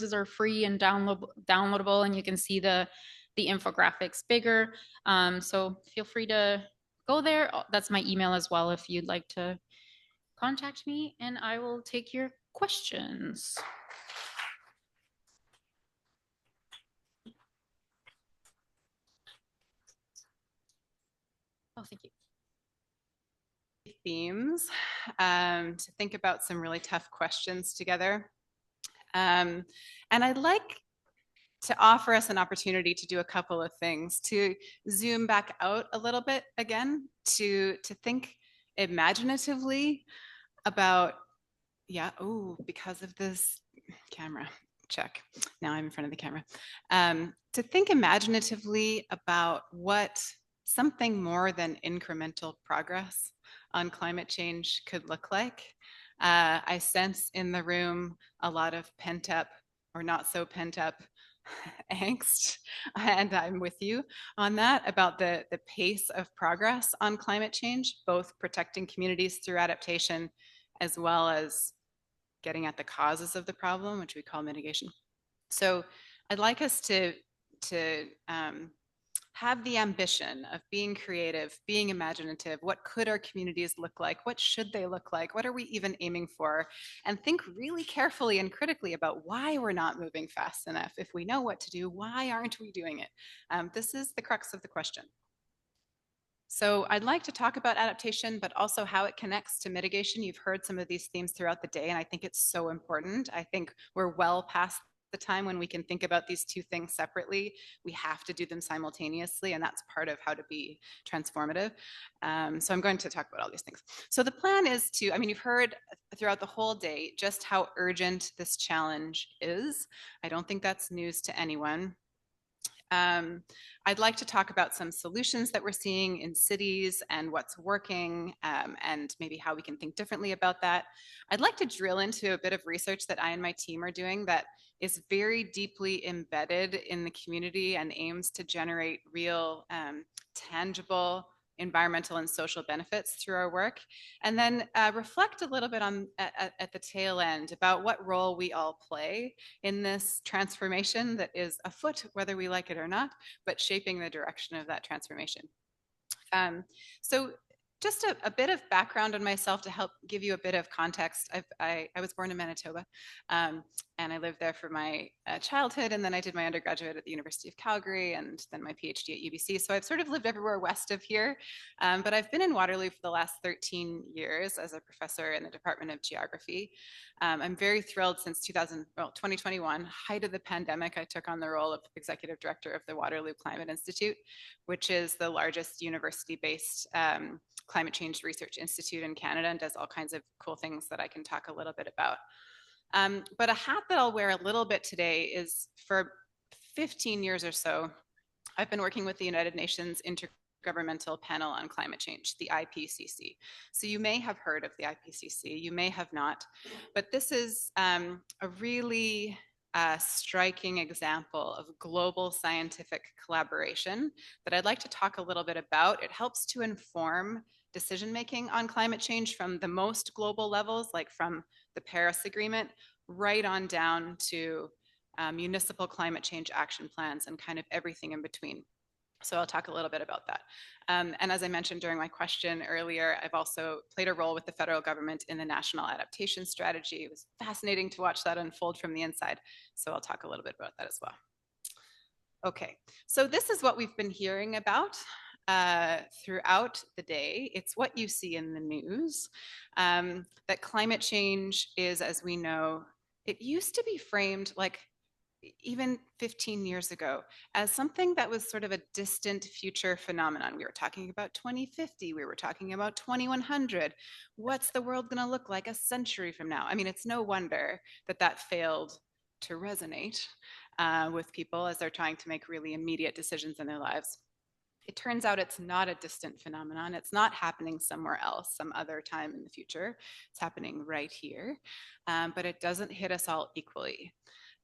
are free and downloadable, and you can see the infographics bigger. So feel free to go there. That's my email as well if you'd like to contact me, and I will take your questions. Oh, thank you. Themes to think about some really tough questions together. And I'd like to offer us an opportunity to do a couple of things, to zoom back out a little bit again, to think imaginatively about, yeah, oh, because of this camera, check. Now I'm in front of the camera. To think imaginatively about what something more than incremental progress on climate change could look like. I sense in the room a lot of pent up or not so pent up angst, and I'm with you on that about the pace of progress on climate change, both protecting communities through adaptation as well as getting at the causes of the problem, which we call mitigation. So I'd like us to have the ambition of being creative, being imaginative. What could our communities look like? What should they look like? What are we even aiming for? And think really carefully and critically about why we're not moving fast enough. If we know what to do, why aren't we doing it? This is the crux of the question. So I'd like to talk about adaptation, but also how it connects to mitigation. You've heard some of these themes throughout the day, and I think it's so important. I think we're well past the time when we can think about these two things separately. We have to do them simultaneously, and that's part of how to be transformative. So I'm going to talk about all these things. So the plan is to, I mean, you've heard throughout the whole day just how urgent this challenge is. I don't think that's news to anyone. I'd like to talk about some solutions that we're seeing in cities and what's working, and maybe how we can think differently about that. I'd like to drill into a bit of research that I and my team are doing that is very deeply embedded in the community and aims to generate real, tangible environmental and social benefits through our work, and then reflect a little bit on at the tail end about what role we all play in this transformation that is afoot, whether we like it or not, but shaping the direction of that transformation. So just a bit of background on myself to help give you a bit of context. I was born in Manitoba, and I lived there for my childhood, and then I did my undergraduate at the University of Calgary, and then my PhD at UBC. So I've sort of lived everywhere west of here, but I've been in Waterloo for the last 13 years as a professor in the Department of Geography. I'm very thrilled since 2021, height of the pandemic, I took on the role of executive director of the Waterloo Climate Institute, which is the largest university-based climate change research institute in Canada, and does all kinds of cool things that I can talk a little bit about. But a hat that I'll wear a little bit today is, for 15 years or so, I've been working with the United Nations Intergovernmental Panel on Climate Change, the IPCC. So you may have heard of the IPCC, you may have not, but this is a really striking example of global scientific collaboration that I'd like to talk a little bit about. It helps to inform decision making on climate change from the most global levels, like from the Paris Agreement, right on down to municipal climate change action plans and kind of everything in between. So I'll talk a little bit about that. And as I mentioned during my question earlier, I've also played a role with the federal government in the National Adaptation Strategy. It was fascinating to watch that unfold from the inside. So I'll talk a little bit about that as well. Okay, so this is what we've been hearing about throughout the day. It's what you see in the news, that climate change is, as we know, it used to be framed like, even 15 years ago, as something that was sort of a distant future phenomenon. We were talking about 2050, we were talking about 2100. What's the world going to look like a century from now? I mean, it's no wonder that that failed to resonate with people as they're trying to make really immediate decisions in their lives. It turns out it's not a distant phenomenon. It's not happening somewhere else, some other time in the future. It's happening right here, but it doesn't hit us all equally.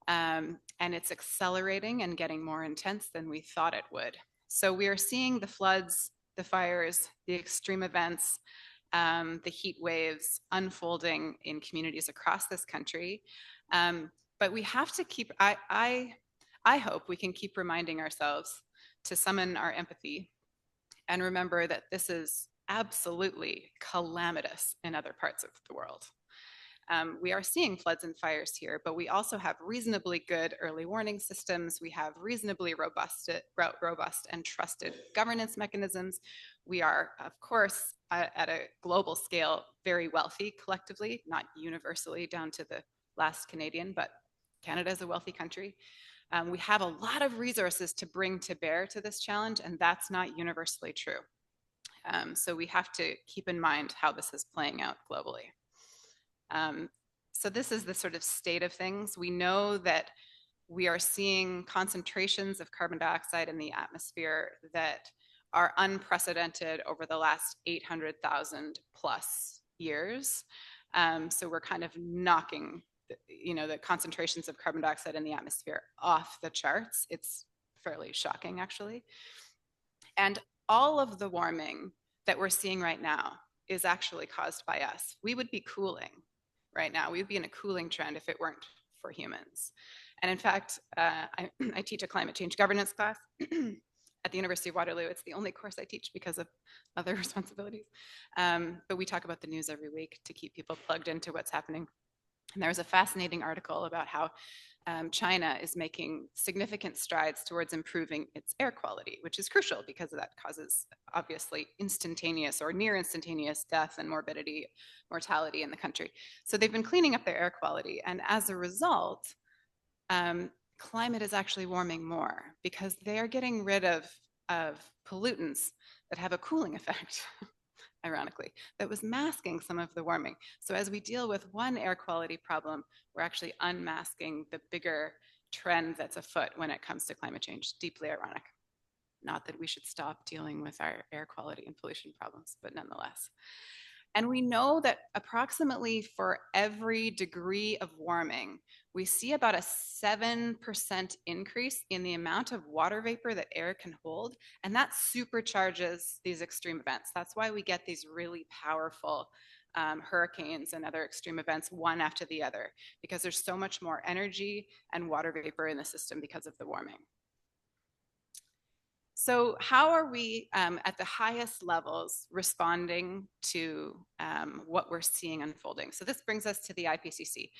And it's accelerating and getting more intense than we thought it would. So we are seeing the floods, the fires, the extreme events, the heat waves unfolding in communities across this country. but we have to keep, I hope we can keep reminding ourselves to summon our empathy and remember that this is absolutely calamitous in other parts of the world. We are seeing floods and fires here, but we also have reasonably good early warning systems. We have reasonably robust and trusted governance mechanisms. We are, of course, at a global scale, very wealthy collectively, not universally down to the last Canadian, but Canada is a wealthy country. We have a lot of resources to bring to bear to this challenge, and that's not universally true. So we have to keep in mind how this is playing out globally. So this is the sort of state of things. We know that we are seeing concentrations of carbon dioxide in the atmosphere that are unprecedented over the last 800,000 plus years. So we're kind of knocking, the concentrations of carbon dioxide in the atmosphere off the charts. It's fairly shocking, actually. And all of the warming that we're seeing right now is actually caused by us. We would be cooling right now. We would be in a cooling trend if it weren't for humans. And in fact, I teach a climate change governance class at the University of Waterloo. It's the only course I teach because of other responsibilities. But we talk about the news every week to keep people plugged into what's happening. And there was a fascinating article about how China is making significant strides towards improving its air quality, which is crucial because that causes obviously instantaneous or near instantaneous death and mortality in the country. So they've been cleaning up their air quality. And as a result, climate is actually warming more because they are getting rid of pollutants that have a cooling effect. Ironically, that was masking some of the warming. So as we deal with one air quality problem, we're actually unmasking the bigger trend that's afoot when it comes to climate change. Deeply ironic. Not that we should stop dealing with our air quality and pollution problems, but nonetheless. And we know that approximately for every degree of warming, we see about a 7% increase in the amount of water vapor that air can hold. And that supercharges these extreme events. That's why we get these really powerful hurricanes and other extreme events one after the other, because there's so much more energy and water vapor in the system because of the warming. So how are we at the highest levels responding to what we're seeing unfolding? So this brings us to the IPCC.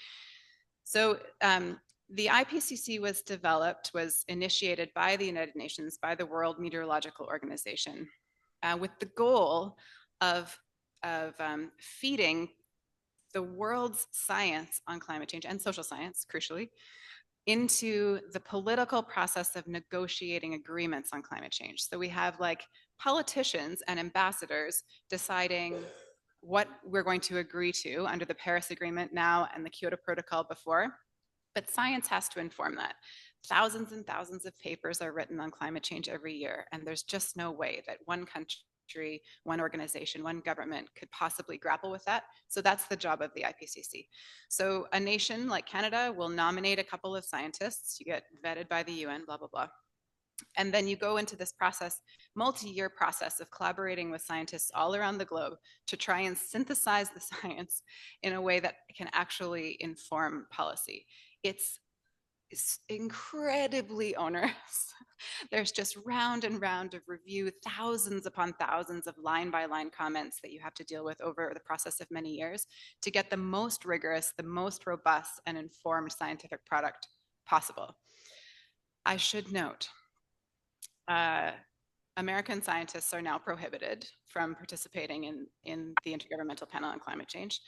So the IPCC was initiated by the United Nations, by the World Meteorological Organization, with the goal of feeding the world's science on climate change and social science, crucially, into the political process of negotiating agreements on climate change. So we have like politicians and ambassadors deciding what we're going to agree to under the Paris Agreement now and the Kyoto Protocol before, but science has to inform that. Thousands and thousands of papers are written on climate change every year, and there's just no way that one country, one organization, one government could possibly grapple with that. So that's the job of the IPCC. So a nation like Canada will nominate a couple of scientists, you get vetted by the UN, blah, blah, blah. And then you go into this process, multi-year process of collaborating with scientists all around the globe to try and synthesize the science in a way that can actually inform policy. It's incredibly onerous. There's just round and round of review, thousands upon thousands of line by line comments that you have to deal with over the process of many years to get the most rigorous, the most robust and informed scientific product possible. I should note, American scientists are now prohibited from participating in the Intergovernmental Panel on Climate Change.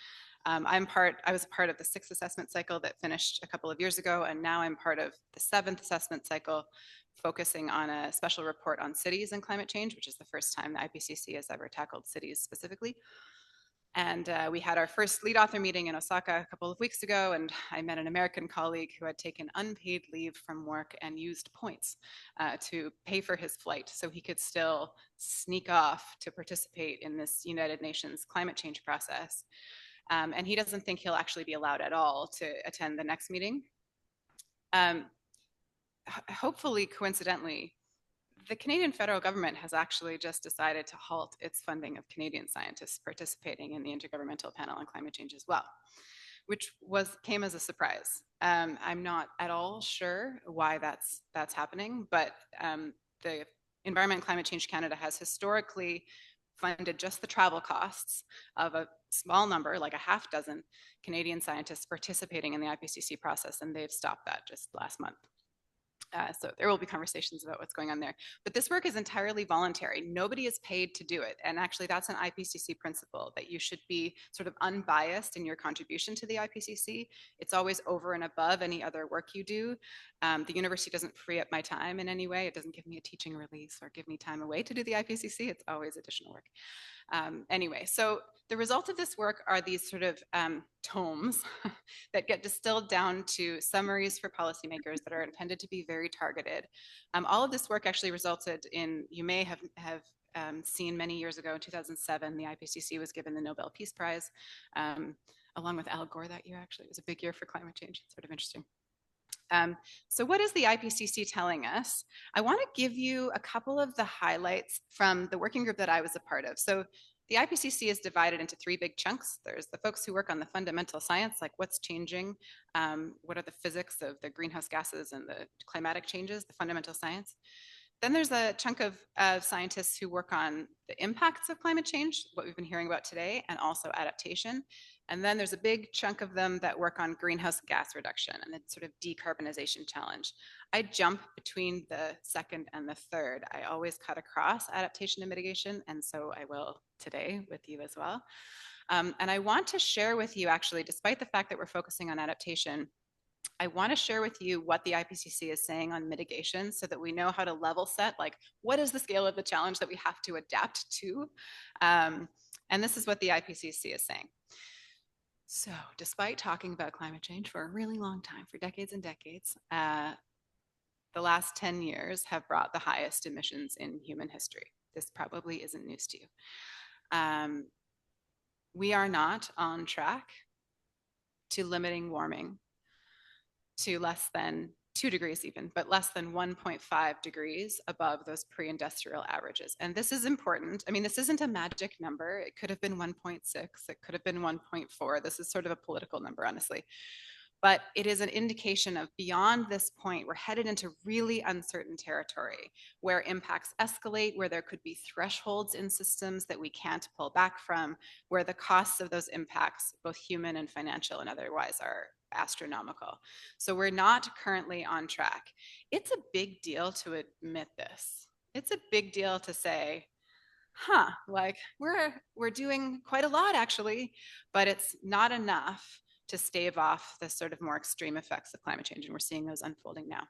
I was a part of the 6th assessment cycle that finished a couple of years ago, and now I'm part of the 7th assessment cycle, focusing on a special report on cities and climate change, which is the first time the IPCC has ever tackled cities specifically. And we had our first lead author meeting in Osaka a couple of weeks ago, and I met an American colleague who had taken unpaid leave from work and used points to pay for his flight so he could still sneak off to participate in this United Nations climate change process. And he doesn't think he'll actually be allowed at all to attend the next meeting. Hopefully, coincidentally, the Canadian federal government has actually just decided to halt its funding of Canadian scientists participating in the Intergovernmental Panel on Climate Change as well, which came as a surprise. I'm not at all sure why that's happening, but the Environment and Climate Change Canada has historically funded just the travel costs of a small number, like a half dozen Canadian scientists participating in the IPCC process, and they've stopped that just last month. So there will be conversations about what's going on there. But this work is entirely voluntary. Nobody is paid to do it. And actually, that's an IPCC principle, that you should be sort of unbiased in your contribution to the IPCC. It's always over and above any other work you do. The university doesn't free up my time in any way. It doesn't give me a teaching release or give me time away to do the IPCC. It's always additional work. Anyway, so the result of this work are these sort of tomes that get distilled down to summaries for policymakers that are intended to be very targeted. All of this work actually resulted in, you may have seen many years ago in 2007, the IPCC was given the Nobel Peace Prize, along with Al Gore that year, actually. It was a big year for climate change. It's sort of interesting. So what is the IPCC telling us? I want to give you a couple of the highlights from the working group that I was a part of. So the IPCC is divided into three big chunks. There's the folks who work on the fundamental science, like what's changing, what are the physics of the greenhouse gases and the climatic changes, the fundamental science. Then there's a chunk of scientists who work on the impacts of climate change, what we've been hearing about today, and also adaptation. And then there's a big chunk of them that work on greenhouse gas reduction and the sort of decarbonization challenge. I jump between the second and the third. I always cut across adaptation and mitigation, and so I will today with you as well. And I want to share with you, actually, despite the fact that we're focusing on adaptation, I want to share with you what the IPCC is saying on mitigation so that we know how to level set, like, what is the scale of the challenge that we have to adapt to? And this is what the IPCC is saying. So, despite talking about climate change for a really long time, for decades and decades, the last 10 years have brought the highest emissions in human history. This probably isn't news to you. We are not on track to limiting warming to less than 2 degrees even, but less than 1.5 degrees above those pre-industrial averages. And this is important. I mean, this isn't a magic number. It could have been 1.6, it could have been 1.4. This is sort of a political number, honestly. But it is an indication of beyond this point, we're headed into really uncertain territory where impacts escalate, where there could be thresholds in systems that we can't pull back from, where the costs of those impacts, both human and financial and otherwise, are astronomical. So we're not currently on track. It's a big deal to admit this. It's a big deal to say, like we're doing quite a lot actually, but it's not enough to stave off the sort of more extreme effects of climate change, and we're seeing those unfolding now.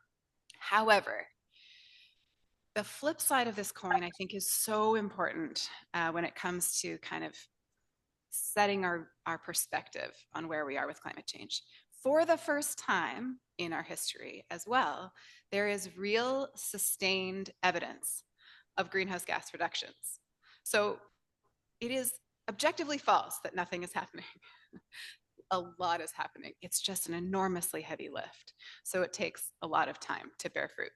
However, the flip side of this coin, I think, is so important when it comes to kind of setting our perspective on where we are with climate change. For the first time in our history as well, there is real sustained evidence of greenhouse gas reductions. So it is objectively false that nothing is happening. A lot is happening. It's just an enormously heavy lift. So it takes a lot of time to bear fruit.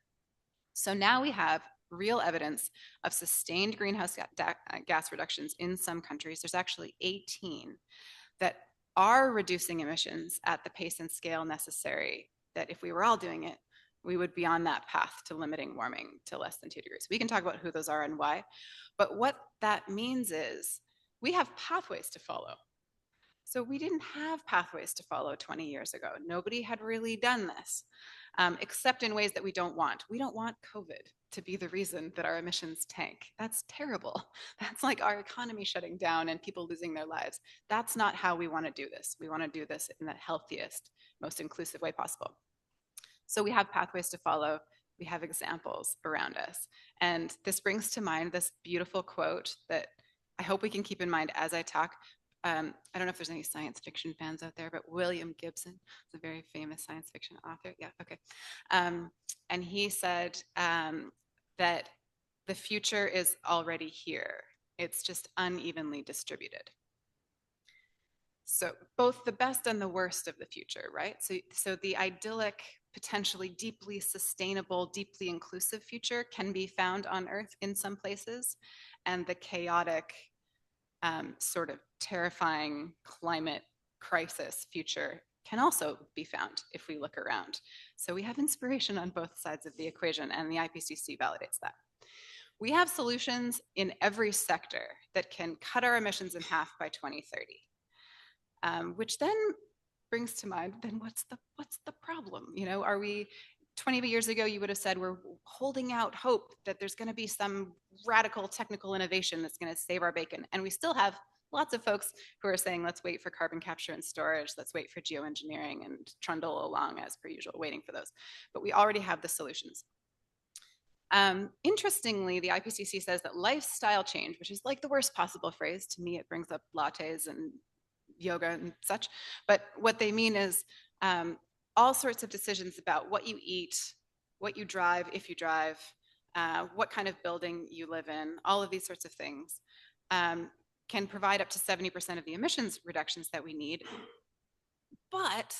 So now we have real evidence of sustained greenhouse gas reductions in some countries. There's actually 18 that are reducing emissions at the pace and scale necessary, that if we were all doing it, we would be on that path to limiting warming to less than 2 degrees. We can talk about who those are and why. But what that means is we have pathways to follow. So we didn't have pathways to follow 20 years ago. Nobody had really done this, except in ways that we don't want. We don't want COVID to be the reason that our emissions tank. That's terrible. That's like our economy shutting down and people losing their lives. That's not how we want to do this. We want to do this in the healthiest, most inclusive way possible. So we have pathways to follow. We have examples around us. And this brings to mind this beautiful quote that I hope we can keep in mind as I talk. I don't know if there's any science fiction fans out there, but William Gibson is a very famous science fiction author. Yeah, okay. And he said that the future is already here. It's just unevenly distributed. So both the best and the worst of the future, right? So the idyllic, potentially deeply sustainable, deeply inclusive future can be found on Earth in some places, and the chaotic, sort of terrifying climate crisis future can also be found if we look around. So we have inspiration on both sides of the equation, and the IPCC validates that. We have solutions in every sector that can cut our emissions in half by 2030, which then brings to mind, then what's the problem? You know, are we 20 years ago, you would have said we're holding out hope that there's going to be some radical technical innovation that's going to save our bacon. And we still have lots of folks who are saying, let's wait for carbon capture and storage, let's wait for geoengineering, and trundle along as per usual, waiting for those. But we already have the solutions. Interestingly, the IPCC says that lifestyle change, which is like the worst possible phrase, to me it brings up lattes and yoga and such, but what they mean is all sorts of decisions about what you eat, what you drive, if you drive, what kind of building you live in, all of these sorts of things can provide up to 70% of the emissions reductions that we need. But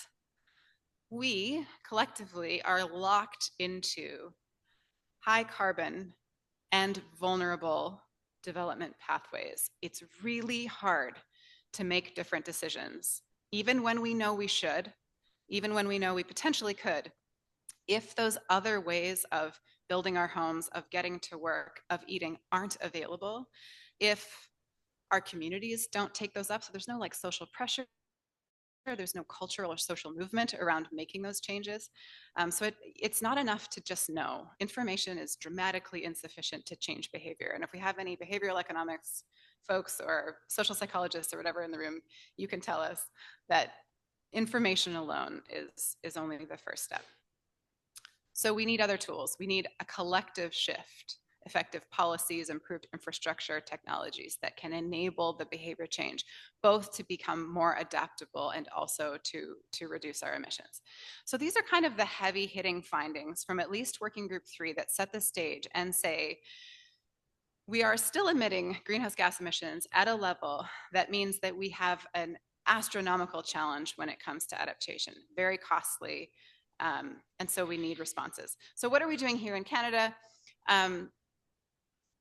we collectively are locked into high carbon and vulnerable development pathways. It's really hard to make different decisions, even when we know we should, even when we know we potentially could, if those other ways of building our homes, of getting to work, of eating aren't available, if our communities don't take those up, so there's no like social pressure, there's no cultural or social movement around making those changes. So it's not enough to just know. Information is dramatically insufficient to change behavior. And if we have any behavioral economics folks or social psychologists or whatever in the room, you can tell us that information alone is only the first step. So we need other tools. We need a collective shift, effective policies, improved infrastructure, technologies that can enable the behavior change, both to become more adaptable and also to reduce our emissions. So these are kind of the heavy hitting findings from at least working group 3 that set the stage and say, we are still emitting greenhouse gas emissions at a level that means that we have an astronomical challenge when it comes to adaptation, very costly, and so we need responses. So what are we doing here in Canada?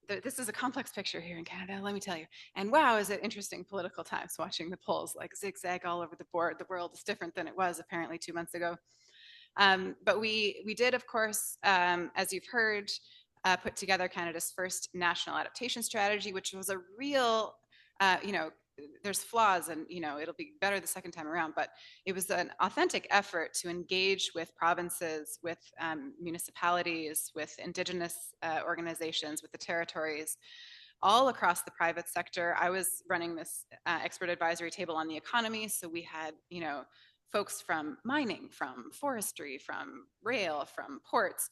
This is a complex picture here in Canada, let me tell you. And wow, is it interesting political times watching the polls like zigzag all over the board. The world is different than it was apparently 2 months ago. But we did, of course, as you've heard, put together Canada's first national adaptation strategy, which was a real, there's flaws and, it'll be better the second time around, but it was an authentic effort to engage with provinces, with municipalities, with Indigenous organizations, with the territories, all across the private sector. I was running this expert advisory table on the economy. So we had, folks from mining, from forestry, from rail, from ports,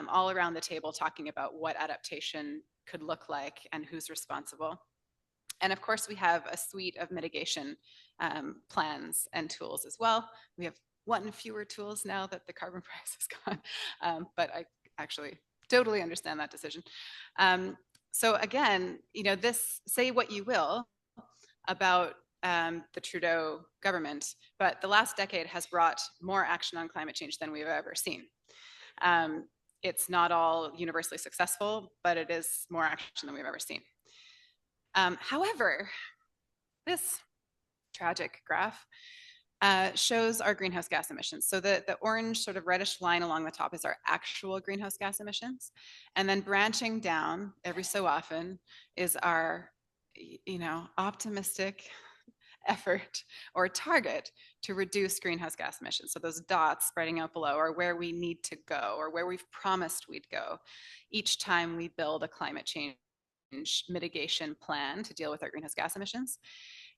all around the table talking about what adaptation could look like and who's responsible. And of course, we have a suite of mitigation plans and tools as well. We have one fewer tools now that the carbon price has gone, but I actually totally understand that decision. So again, this, say what you will about the Trudeau government, but the last decade has brought more action on climate change than we've ever seen. It's not all universally successful, but it is more action than we've ever seen. However, this tragic graph shows our greenhouse gas emissions. So the orange sort of reddish line along the top is our actual greenhouse gas emissions. And then branching down every so often is our, optimistic effort or target to reduce greenhouse gas emissions. So those dots spreading out below are where we need to go or where we've promised we'd go each time we build a climate change mitigation plan to deal with our greenhouse gas emissions.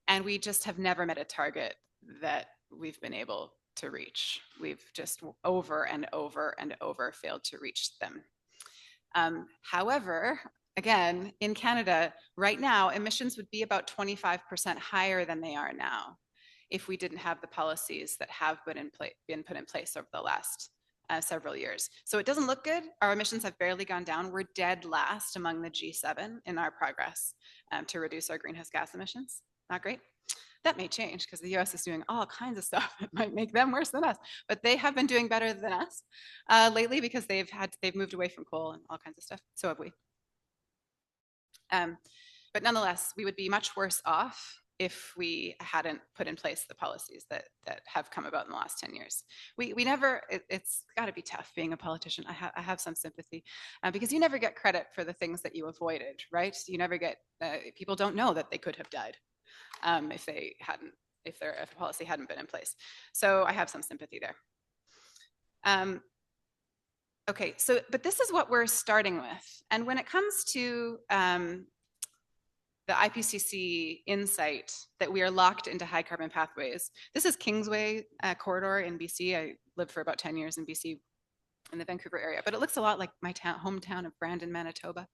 And we just have never met a target that we've been able to reach. We've just over and over and over failed to reach them. However, again, in Canada, right now, emissions would be about 25% higher than they are now if we didn't have the policies that have been put in place over the last several years. So it doesn't look good. Our emissions have barely gone down. We're dead last among the G7 in our progress to reduce our greenhouse gas emissions. Not great. That may change because the US is doing all kinds of stuff that might make them worse than us, but they have been doing better than us lately because they've moved away from coal and all kinds of stuff. So have we. But nonetheless, we would be much worse off if we hadn't put in place the policies that have come about in the last 10 years. We never, it's got to be tough being a politician. I have some sympathy because you never get credit for the things that you avoided, right? You never get, people don't know that they could have died if they hadn't, if the policy hadn't been in place. So I have some sympathy there. Okay, so, but this is what we're starting with. And when it comes to the IPCC insight that we are locked into high carbon pathways. This is Kingsway corridor in BC. I lived for about 10 years in BC in the Vancouver area, but it looks a lot like my hometown of Brandon, Manitoba.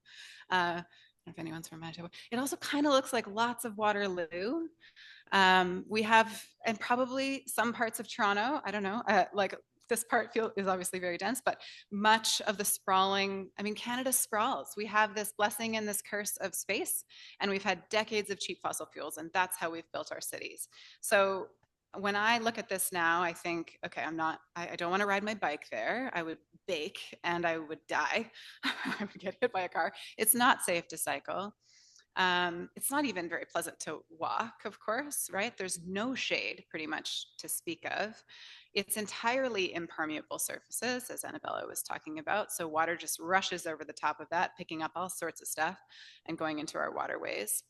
I don't know if anyone's from Manitoba. It also kind of looks like lots of Waterloo. We have, and probably some parts of Toronto, I don't know, like this part is obviously very dense, but much of the sprawling, I mean, Canada sprawls. We have this blessing and this curse of space, and we've had decades of cheap fossil fuels, and that's how we've built our cities. So when I look at this now, I think, okay, I don't want to ride my bike there. I would bake and I would die. I would get hit by a car. It's not safe to cycle. It's not even very pleasant to walk, of course, right? There's no shade pretty much to speak of. It's entirely impermeable surfaces, as Annabella was talking about. So water just rushes over the top of that, picking up all sorts of stuff and going into our waterways.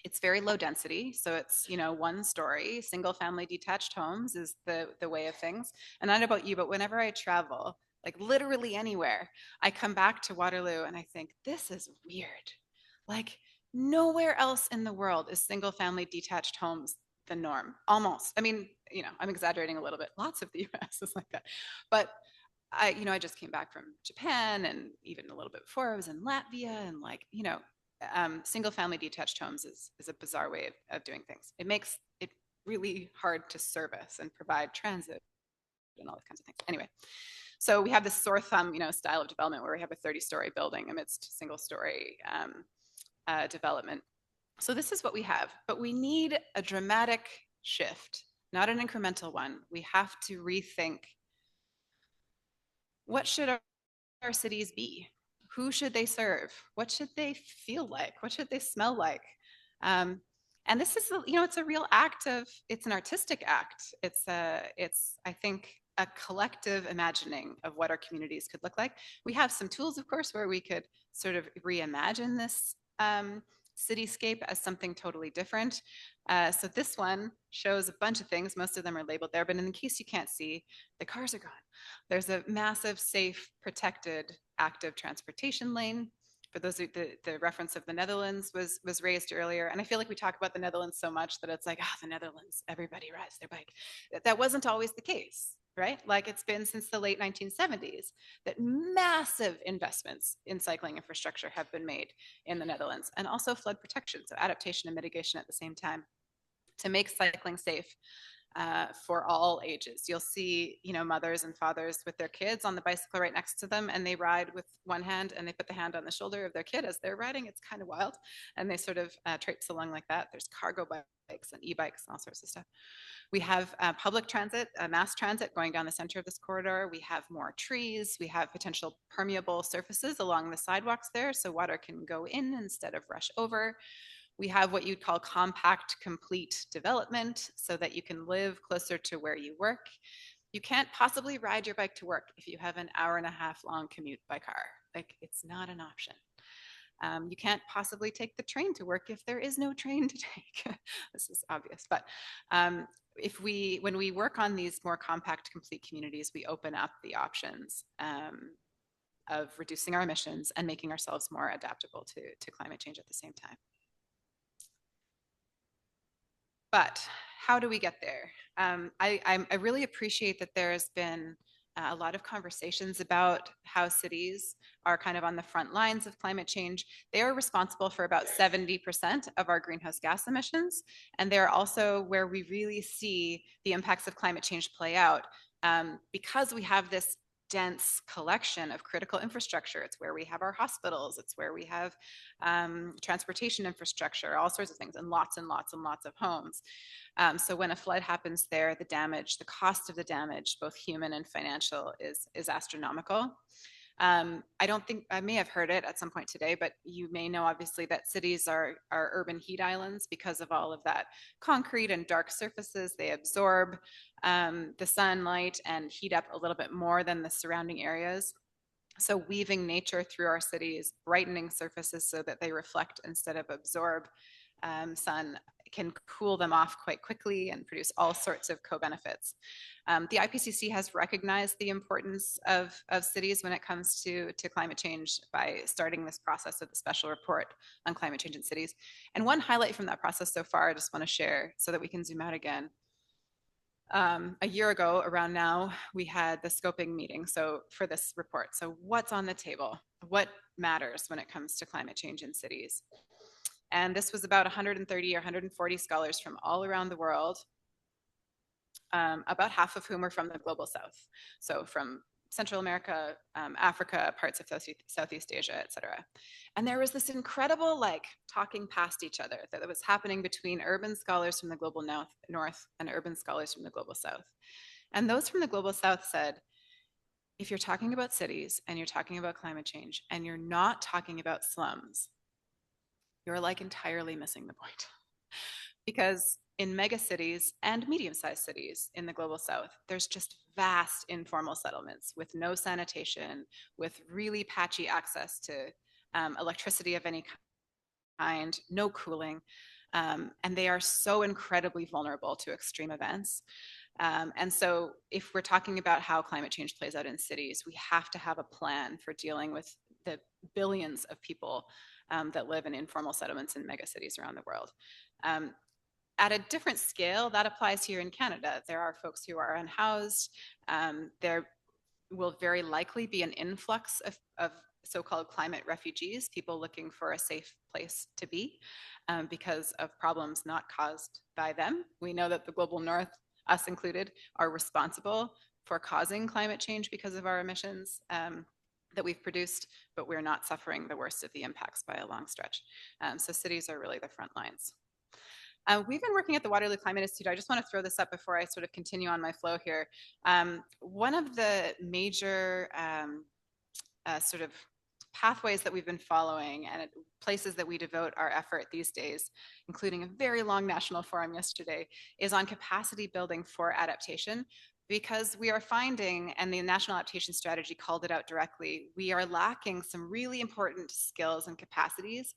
It's very low density. So it's, one story, single family detached homes is the way of things. And I don't know about you, but whenever I travel, like literally anywhere, I come back to Waterloo and I think, this is weird. Like, nowhere else in the world is single family detached homes the norm. Almost. I mean, I'm exaggerating a little bit. Lots of the US is like that. But I just came back from Japan, and even a little bit before I was in Latvia, and single family detached homes is a bizarre way of doing things. It makes it really hard to service and provide transit and all those kinds of things. Anyway, so we have this sore thumb, style of development where we have a 30-story building amidst single-story development. So this is what we have, but we need a dramatic shift, not an incremental one. We have to rethink, what should our cities be? Who should they serve? What should they feel like? What should they smell like? And this is, it's a real act of, it's an artistic act. It's I think, a collective imagining of what our communities could look like. We have some tools, of course, where we could sort of reimagine this cityscape as something totally different. So this one shows a bunch of things. Most of them are labeled there, but in case you can't see, the cars are gone. There's a massive, safe, protected, active transportation lane. For those who, the reference of the Netherlands was raised earlier. And I feel like we talk about the Netherlands so much that it's like, the Netherlands, everybody rides their bike. That wasn't always the case, right? Like, it's been since the late 1970s that massive investments in cycling infrastructure have been made in the Netherlands, and also flood protection, so adaptation and mitigation at the same time, to make cycling safe for all ages. You'll see, mothers and fathers with their kids on the bicycle right next to them, and they ride with one hand and they put the hand on the shoulder of their kid as they're riding. It's kind of wild. And they sort of traipse along like that. There's cargo bikes and e-bikes and all sorts of stuff. We have public transit, mass transit going down the center of this corridor. We have more trees. We have potential permeable surfaces along the sidewalks there, so water can go in instead of rush over. We have what you'd call compact, complete development, so that you can live closer to where you work. You can't possibly ride your bike to work if you have an hour-and-a-half long commute by car. Like, it's not an option. You can't possibly take the train to work if there is no train to take. This is obvious, but when we work on these more compact, complete communities, we open up the options of reducing our emissions and making ourselves more adaptable to climate change at the same time. But how do we get there? I really appreciate that there's been a lot of conversations about how cities are kind of on the front lines of climate change. They are responsible for about 70% of our greenhouse gas emissions, and they're also where we really see the impacts of climate change play out, because we have this dense collection of critical infrastructure. It's where we have our hospitals. It's where we have transportation infrastructure, all sorts of things, and lots and lots and lots of homes. So when a flood happens there, the cost of the damage, both human and financial, is astronomical. I don't think I may have heard it at some point today, but you may know obviously that cities are urban heat islands because of all of that concrete and dark surfaces. They absorb the sunlight and heat up a little bit more than the surrounding areas. So weaving nature through our cities, brightening surfaces so that they reflect instead of absorb sun can cool them off quite quickly and produce all sorts of co-benefits. The IPCC has recognized the importance of cities when it comes to climate change by starting this process of the special report on climate change in cities. And one highlight from that process so far, I just want to share so that we can zoom out again. A year ago, around now, we had the scoping meeting. So for this report, so what's on the table? What matters when it comes to climate change in cities? And this was about 130 or 140 scholars from all around the world, about half of whom are from the global south. So from Central America, Africa, parts of Southeast Asia, et cetera. And there was this incredible like talking past each other that was happening between urban scholars from the global north and urban scholars from the global south. And those from the global south said, if you're talking about cities and you're talking about climate change and you're not talking about slums, you're like entirely missing the point. Because in mega cities and medium-sized cities in the global south, there's just vast informal settlements with no sanitation, with really patchy access to electricity of any kind, no cooling, and they are so incredibly vulnerable to extreme events. And so if we're talking about how climate change plays out in cities, we have to have a plan for dealing with the billions of people that live in informal settlements in megacities around the world. At a different scale, that applies here in Canada. There are folks who are unhoused. There will very likely be an influx of so-called climate refugees, people looking for a safe place to be because of problems not caused by them. We know that the global north, us included, are responsible for causing climate change because of our emissions that we've produced, but we're not suffering the worst of the impacts by a long stretch. So cities are really the front lines. We've been working at the Waterloo Climate Institute. I just want to throw this up before I sort of continue on my flow here. One of the major sort of pathways that we've been following and places that we devote our effort these days, including a very long national forum yesterday, is on capacity building for adaptation. Because we are finding, and the National Adaptation Strategy called it out directly, we are lacking some really important skills and capacities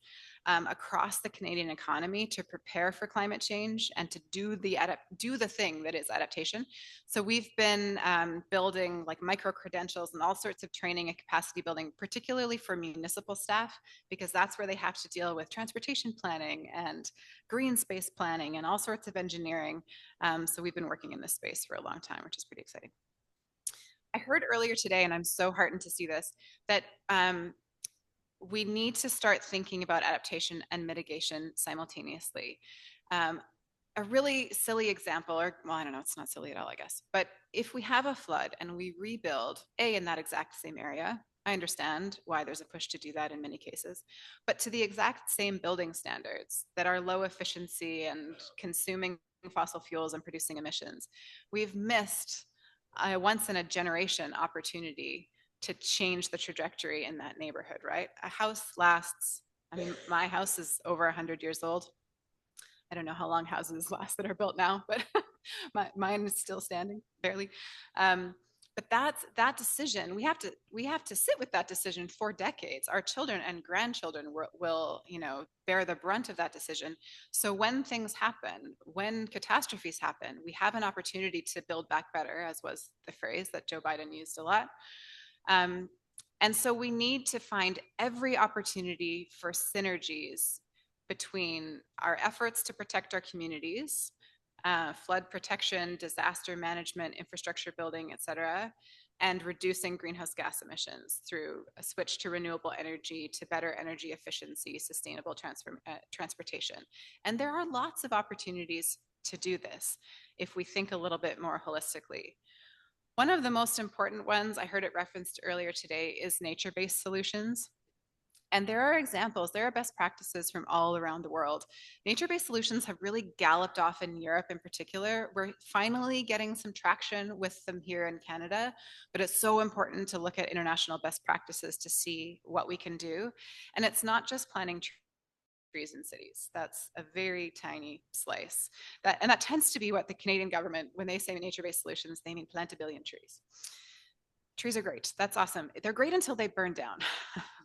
across the Canadian economy to prepare for climate change and to do the thing that is adaptation. So we've been building like micro credentials and all sorts of training and capacity building, particularly for municipal staff, because that's where they have to deal with transportation planning and green space planning and all sorts of engineering. So we've been working in this space for a long time, which is pretty exciting. I heard earlier today, and I'm so heartened to see this, that we need to start thinking about adaptation and mitigation simultaneously. A really silly example, or well, I don't know, it's not silly at all, I guess. But if we have a flood and we rebuild, in that exact same area, I understand why there's a push to do that in many cases, but to the exact same building standards that are low efficiency and consuming fossil fuels and producing emissions, we've missed a once in a generation opportunity to change the trajectory in that neighborhood, right? A house lasts, I mean, my house is over 100 years old. I don't know how long houses last that are built now, but mine is still standing, barely. But that decision, we have to sit with that decision for decades. Our children and grandchildren will bear the brunt of that decision. So when things happen, when catastrophes happen, we have an opportunity to build back better, as was the phrase that Joe Biden used a lot. And so we need to find every opportunity for synergies between our efforts to protect our communities, flood protection, disaster management, infrastructure building, et cetera, and reducing greenhouse gas emissions through a switch to renewable energy, to better energy efficiency, sustainable transportation. And there are lots of opportunities to do this if we think a little bit more holistically. One of the most important ones, I heard it referenced earlier today, is nature-based solutions. And there are examples, there are best practices from all around the world. Nature-based solutions have really galloped off in Europe in particular. We're finally getting some traction with them here in Canada, but it's so important to look at international best practices to see what we can do. And it's not just planting trees in cities. That's a very tiny slice. And that tends to be what the Canadian government, when they say nature-based solutions, they mean plant a billion trees. Trees are great. That's awesome. They're great until they burn down,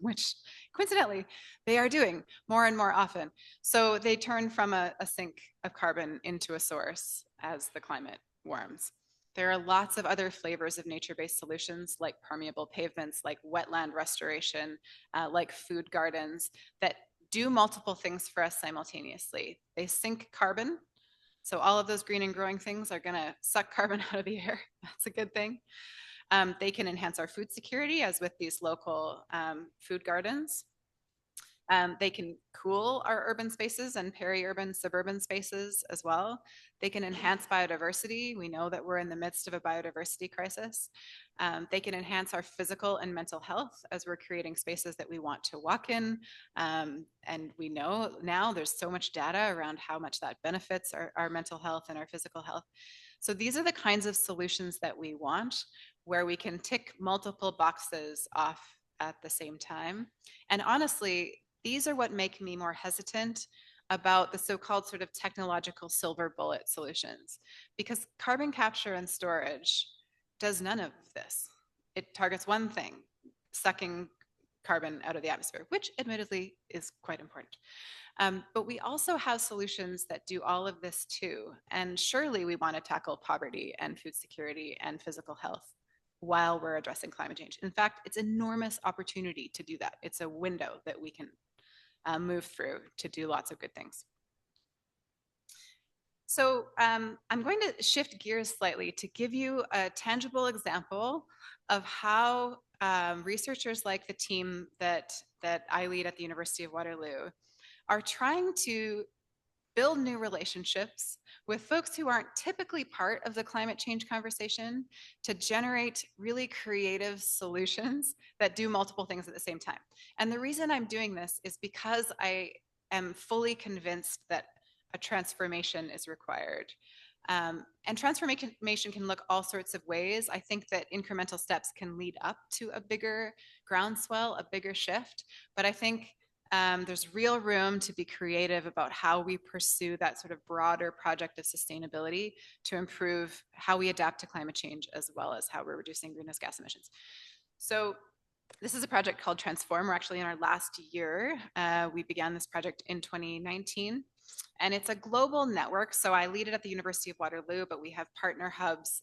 which coincidentally they are doing more and more often. So they turn from a sink of carbon into a source as the climate warms. There are lots of other flavors of nature-based solutions like permeable pavements, like wetland restoration, like food gardens that do multiple things for us simultaneously. They sink carbon. So all of those green and growing things are gonna suck carbon out of the air. That's a good thing. They can enhance our food security, as with these local food gardens. They can cool our urban spaces and peri-urban, suburban spaces as well. They can enhance biodiversity. We know that we're in the midst of a biodiversity crisis. They can enhance our physical and mental health as we're creating spaces that we want to walk in. And we know now there's so much data around how much that benefits our mental health and our physical health. So these are the kinds of solutions that we want, where we can tick multiple boxes off at the same time. And honestly, these are what make me more hesitant about the so-called sort of technological silver bullet solutions, because carbon capture and storage does none of this. It targets one thing, sucking carbon out of the atmosphere, which admittedly is quite important. But we also have solutions that do all of this too. And surely we want to tackle poverty and food security and physical health while we're addressing climate change. In fact, it's enormous opportunity to do that. It's a window that we can move through to do lots of good things. So I'm going to shift gears slightly to give you a tangible example of how researchers like the team that I lead at the University of Waterloo are trying to build new relationships with folks who aren't typically part of the climate change conversation to generate really creative solutions that do multiple things at the same time. And the reason I'm doing this is because I am fully convinced that a transformation is required. And transformation can look all sorts of ways. I think that incremental steps can lead up to a bigger groundswell, a bigger shift. But I think there's real room to be creative about how we pursue that sort of broader project of sustainability to improve how we adapt to climate change, as well as how we're reducing greenhouse gas emissions. So this is a project called Transform. We're actually in our last year. We began this project in 2019. And it's a global network. So I lead it at the University of Waterloo, but we have partner hubs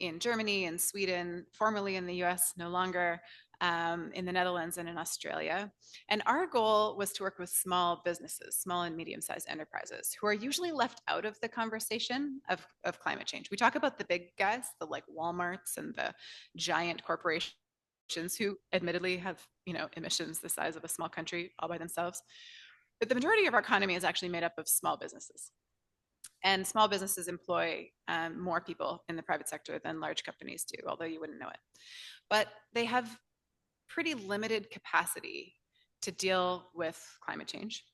in Germany and Sweden, formerly in the US, no longer, in the Netherlands and in Australia. And our goal was to work with small businesses, small and medium-sized enterprises, who are usually left out of the conversation of climate change. We talk about the big guys, the like Walmarts and the giant corporations who admittedly have, emissions the size of a small country all by themselves. But the majority of our economy is actually made up of small businesses. And small businesses employ more people in the private sector than large companies do, although you wouldn't know it. But they have pretty limited capacity to deal with climate change.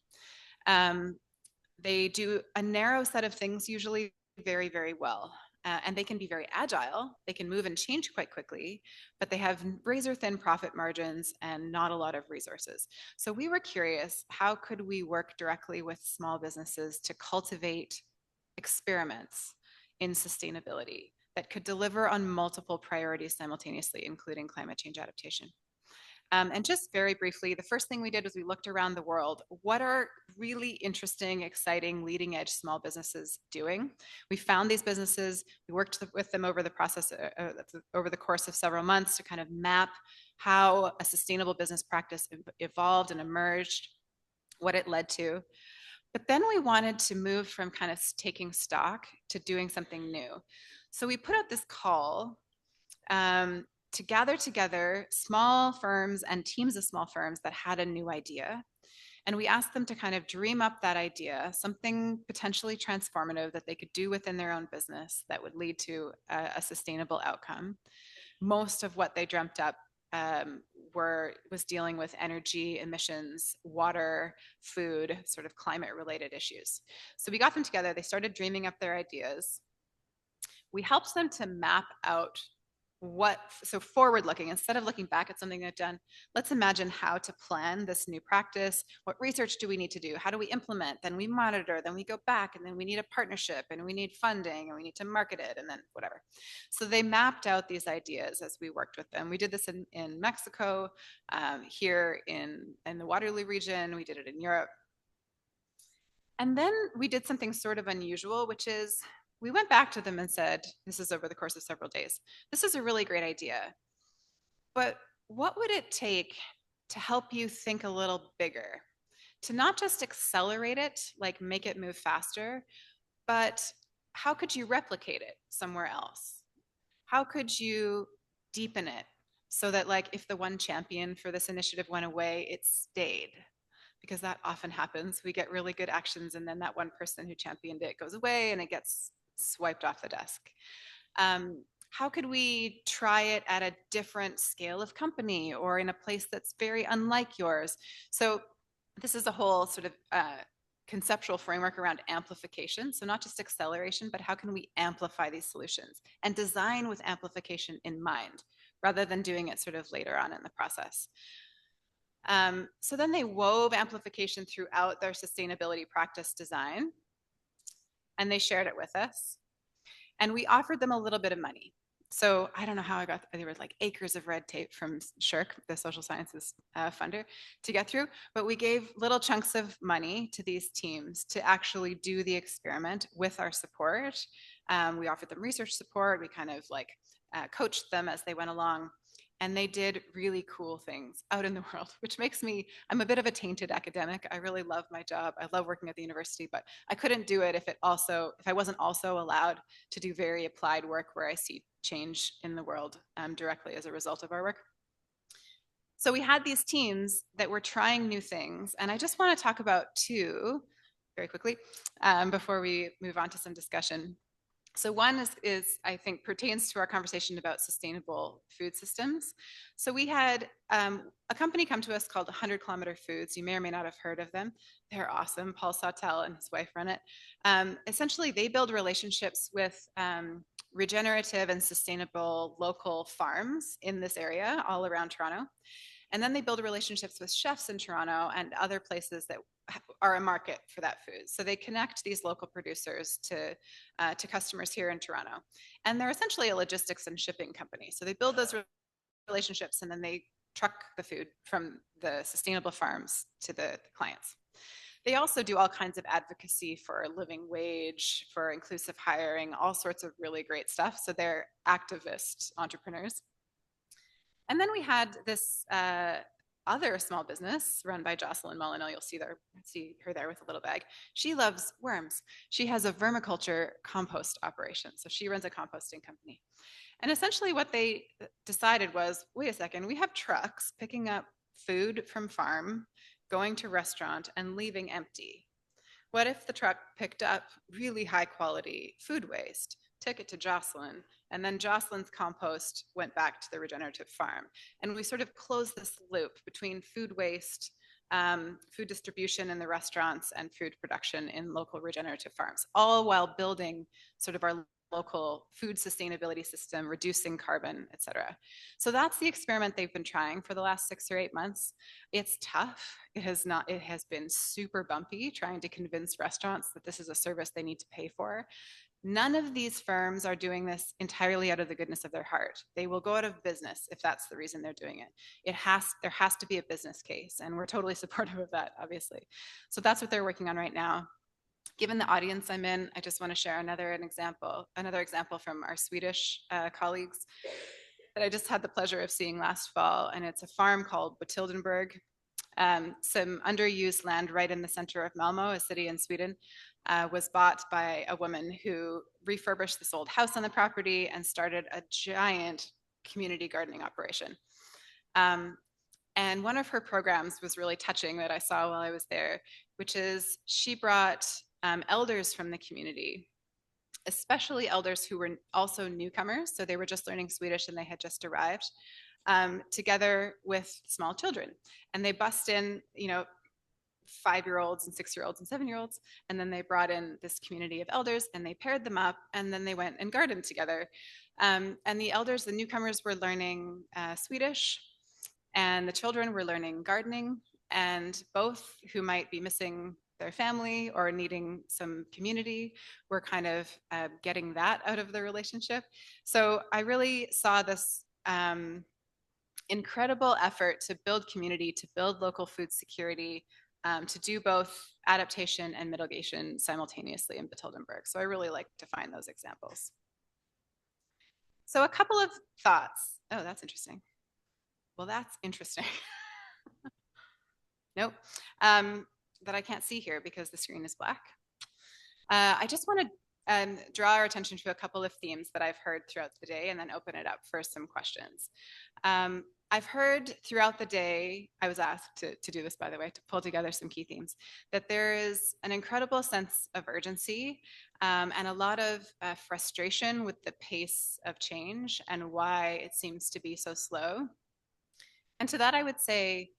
They do a narrow set of things usually very, very well. And they can be very agile. They can move and change quite quickly, but they have razor thin profit margins and not a lot of resources. So we were curious, how could we work directly with small businesses to cultivate experiments in sustainability that could deliver on multiple priorities simultaneously, including climate change adaptation? And just very briefly, the first thing we did was we looked around the world. What are really interesting, exciting, leading edge small businesses doing? We found these businesses. We worked with them over the process, over the course of several months, to kind of map how a sustainable business practice evolved and emerged, what it led to. But then we wanted to move from kind of taking stock to doing something new. So we put out this call to gather together small firms and teams of small firms that had a new idea. And we asked them to kind of dream up that idea, something potentially transformative that they could do within their own business that would lead to a sustainable outcome. Most of what they dreamt up was dealing with energy, emissions, water, food, sort of climate related issues. So we got them together, they started dreaming up their ideas. We helped them to map out so forward looking, instead of looking back at something they've done, let's imagine how to plan this new practice. What research do we need to do? How do we implement? Then we monitor, then we go back, and then we need a partnership, and we need funding, and we need to market it, and then whatever. So they mapped out these ideas as we worked with them. We did this in Mexico, here in the Waterloo region. We did it in Europe. And then we did something sort of unusual, which is we went back to them and said, this is over the course of several days, this is a really great idea, but what would it take to help you think a little bigger? To not just accelerate it, like make it move faster, but how could you replicate it somewhere else? How could you deepen it so that, like, if the one champion for this initiative went away, it stayed? Because that often happens. We get really good actions, and then that one person who championed it goes away and it gets swiped off the desk. How could we try it at a different scale of company or in a place that's very unlike yours? So this is a whole sort of conceptual framework around amplification. So not just acceleration, but how can we amplify these solutions and design with amplification in mind, rather than doing it sort of later on in the process. So then they wove amplification throughout their sustainability practice design, and they shared it with us. And we offered them a little bit of money. So I don't know how I got, there were like acres of red tape from SSHRC, the social sciences funder, to get through. But we gave little chunks of money to these teams to actually do the experiment with our support. We offered them research support. We kind of like coached them as they went along. And they did really cool things out in the world, which makes me, I'm a bit of a tainted academic. I really love my job. I love working at the university, but I couldn't do it if I wasn't also allowed to do very applied work where I see change in the world directly as a result of our work. So we had these teams that were trying new things. And I just want to talk about two very quickly before we move on to some discussion. So one is, I think, pertains to our conversation about sustainable food systems. So we had a company come to us called 100 Kilometer Foods. You may or may not have heard of them. They're awesome. Paul Sawtelle and his wife run it. Essentially, they build relationships with regenerative and sustainable local farms in this area all around Toronto. And then they build relationships with chefs in Toronto and other places that are a market for that food. So they connect these local producers to customers here in Toronto. And they're essentially a logistics and shipping company. So they build those relationships and then they truck the food from the sustainable farms to the clients. They also do all kinds of advocacy for living wage, for inclusive hiring, all sorts of really great stuff. So they're activist entrepreneurs. And then we had this other small business run by Jocelyn Molyneux. You'll see her there with a little bag. She loves worms. She has a vermiculture compost operation. So she runs a composting company. And essentially what they decided was, wait a second, we have trucks picking up food from farm, going to restaurant and leaving empty. What if the truck picked up really high quality food waste, took it to Jocelyn, and then Jocelyn's compost went back to the regenerative farm? And we sort of closed this loop between food waste, food distribution in the restaurants, and food production in local regenerative farms, all while building sort of our local food sustainability system, reducing carbon, et cetera. So that's the experiment they've been trying for the last 6 or 8 months. It's tough. It has been super bumpy trying to convince restaurants that this is a service they need to pay for. None of these firms are doing this entirely out of the goodness of their heart. They will go out of business if that's the reason they're doing it. There has to be a business case, and we're totally supportive of that, obviously. So that's what they're working on right now. Given the audience I'm in, I just want to share another example from our Swedish colleagues that I just had the pleasure of seeing last fall, and it's a farm called Botildenburg. Some underused land right in the center of Malmo, a city in Sweden, was bought by a woman who refurbished this old house on the property and started a giant community gardening operation. And one of her programs was really touching that I saw while I was there, which is she brought elders from the community, especially elders who were also newcomers. So they were just learning Swedish and they had just arrived. together with small children. And they bust in, 5-year-olds and 6-year-olds and 7-year-olds. And then they brought in this community of elders and they paired them up and then they went and gardened together. And the elders, the newcomers, were learning Swedish, and the children were learning gardening. And both, who might be missing their family or needing some community, were kind of getting that out of the relationship. So I really saw this incredible effort to build community, to build local food security, to do both adaptation and mitigation simultaneously in Batildenburg. So I really like to find those examples. So a couple of thoughts. Oh, that's interesting. Well, that's interesting. Nope. That I can't see here because the screen is black. I just want to draw our attention to a couple of themes that I've heard throughout the day and then open it up for some questions. I've heard throughout the day, I was asked to do this, by the way, to pull together some key themes, that there is an incredible sense of urgency and a lot of frustration with the pace of change and why it seems to be so slow. And to that, I would say,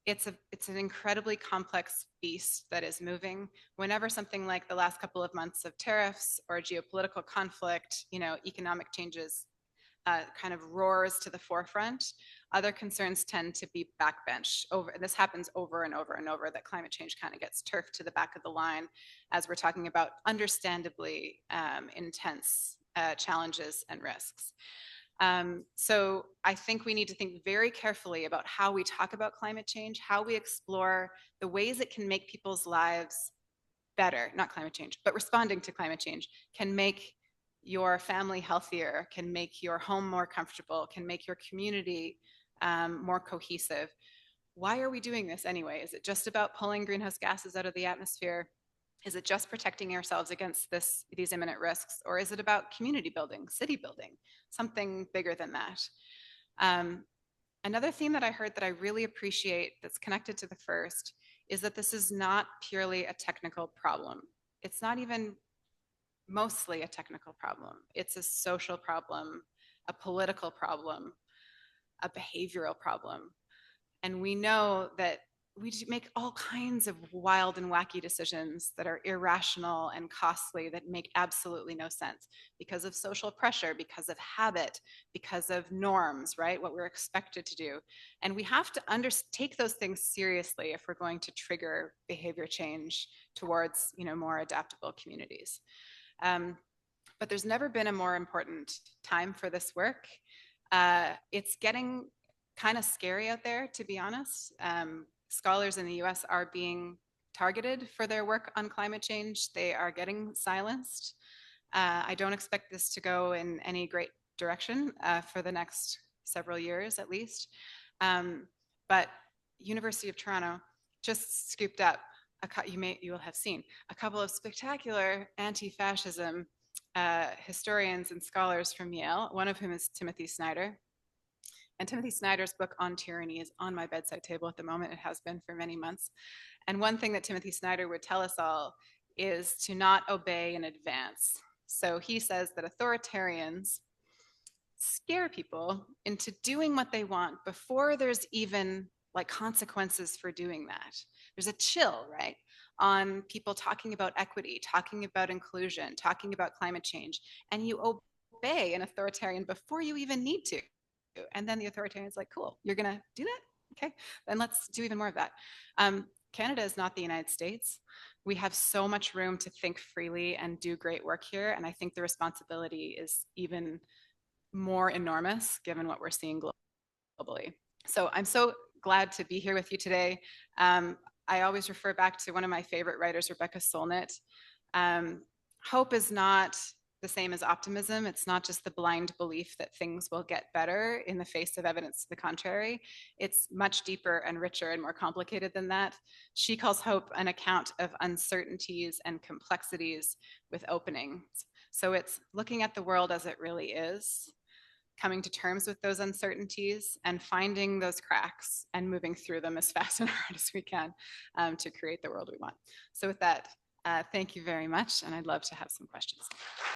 it's an incredibly complex beast that is moving. Whenever something like the last couple of months of tariffs or geopolitical conflict, economic changes kind of roars to the forefront, other concerns tend to be backbench. This happens over and over and over, that climate change kind of gets turfed to the back of the line as we're talking about understandably intense challenges and risks. So I think we need to think very carefully about how we talk about climate change, how we explore the ways it can make people's lives better, not climate change, but responding to climate change can make your family healthier, can make your home more comfortable, can make your community more cohesive. Why are we doing this anyway? Is it just about pulling greenhouse gases out of the atmosphere? Is it just protecting ourselves against these imminent risks? Or is it about community building, city building, something bigger than that? Another theme that I heard that I really appreciate that's connected to the first is that this is not purely a technical problem. It's not even mostly a technical problem. It's a social problem, a political problem, a behavioral problem. And we know that we make all kinds of wild and wacky decisions that are irrational and costly, that make absolutely no sense because of social pressure, because of habit, because of norms, right? What we're expected to do. And we have to take those things seriously if we're going to trigger behavior change towards, more adaptable communities. But there's never been a more important time for this work. It's getting kind of scary out there, to be honest. Scholars in the US are being targeted for their work on climate change. They are getting silenced. I don't expect this to go in any great direction for the next several years at least. But University of Toronto just scooped up, you will have seen, a couple of spectacular anti-fascism historians and scholars from Yale, one of whom is Timothy Snyder. And Timothy Snyder's book on tyranny is on my bedside table at the moment. It has been for many months. And one thing that Timothy Snyder would tell us all is to not obey in advance. So he says that authoritarians scare people into doing what they want before there's even like consequences for doing that. There's a chill, right, on people talking about equity, talking about inclusion, talking about climate change, and you obey an authoritarian before you even need to. And then the authoritarian's like, cool, you're gonna do that? Okay, then let's do even more of that. Canada is not the United States. We have so much room to think freely and do great work here. And I think the responsibility is even more enormous given what we're seeing globally. So I'm so glad to be here with you today. I always refer back to one of my favorite writers, Rebecca Solnit. Hope is not the same as optimism. It's not just the blind belief that things will get better in the face of evidence to the contrary. It's much deeper and richer and more complicated than that. She calls hope an account of uncertainties and complexities with openings. So it's looking at the world as it really is, coming to terms with those uncertainties and finding those cracks and moving through them as fast and hard as we can to create the world we want. So with that, thank you very much. And I'd love to have some questions.